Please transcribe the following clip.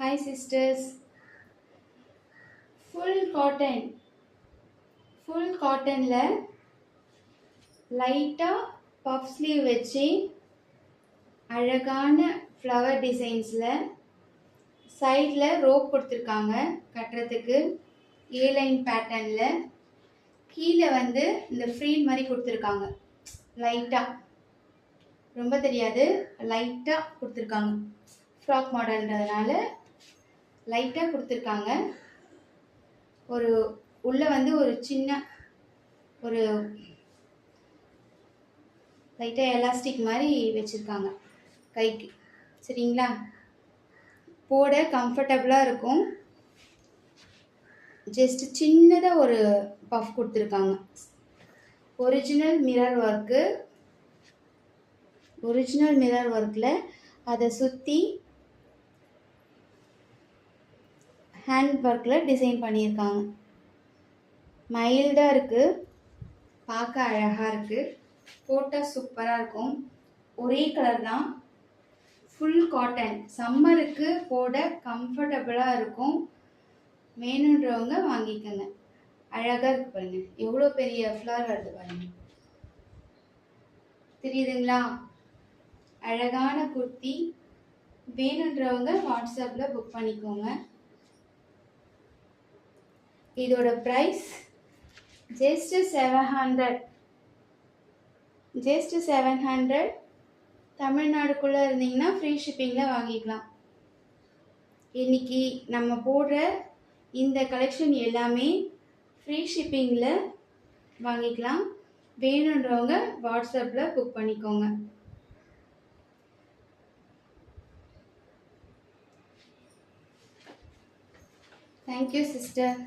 Hi sisters. Full cotton. Full cottonல லைட்டா puff sleeve வச்சு அழகான ஃப்ளவர் டிசைன்ஸில் சைடில் ரோப் கொடுத்துருக்காங்க கட்டுறதுக்கு ஏ-லைன் பேட்டர்னில். கீழே வந்து இந்த ஃப்ரீல் மாதிரி கொடுத்துருக்காங்க. லைட்டாக ரொம்ப தெரியாது, லைட்டாக கொடுத்துருக்காங்க. ஃப்ராக் மாடல்ன்றதுனால லைட்டாக கொடுத்துருக்காங்க. ஒரு உள்ளே வந்து ஒரு சின்ன ஒரு லைட்டாக எலாஸ்டிக் மாதிரி வச்சுருக்காங்க கைக்கு. சரிங்களா? போட கம்ஃபர்டபுளாக இருக்கும். ஜஸ்ட் சின்னதாக ஒரு பஃப் கொடுத்துருக்காங்க. ஒரிஜினல் மிரர் ஒர்க்கில் அதை சுற்றி ஹேண்ட் ஒர்க்கில் டிசைன் பண்ணியிருக்காங்க. மைல்டாக இருக்குது, பார்க்க அழகாக இருக்குது, போட்டால் சூப்பராக இருக்கும். ஒரே கலர் தான், ஃபுல் காட்டன். சம்மருக்கு போட கம்ஃபர்டபுளாக இருக்கும். வேணுன்றவங்க வாங்கிக்கோங்க. அழகாக இருக்குது பாருங்கள், எவ்வளோ பெரிய ஃப்ளவர் வருது பாருங்கள். தெரியுதுங்களா? அழகான குர்த்தி. வேணுன்றவங்க வாட்ஸ்அப்பில் புக் பண்ணிக்கோங்க. இதோட ப்ரைஸ் ஜஸ்ட் 700. தமிழ்நாடுக்குள்ளே இருந்தீங்கன்னா ஃப்ரீ ஷிப்பிங்கில் வாங்கிக்கலாம். இன்றைக்கி நம்ம போடுற இந்த கலெக்ஷன் எல்லாமே ஃப்ரீ ஷிப்பிங்கில் வாங்கிக்கலாம். வேணுன்றவங்க வாட்ஸ்அப்பில் புக் பண்ணிக்கோங்க. Thank you sister.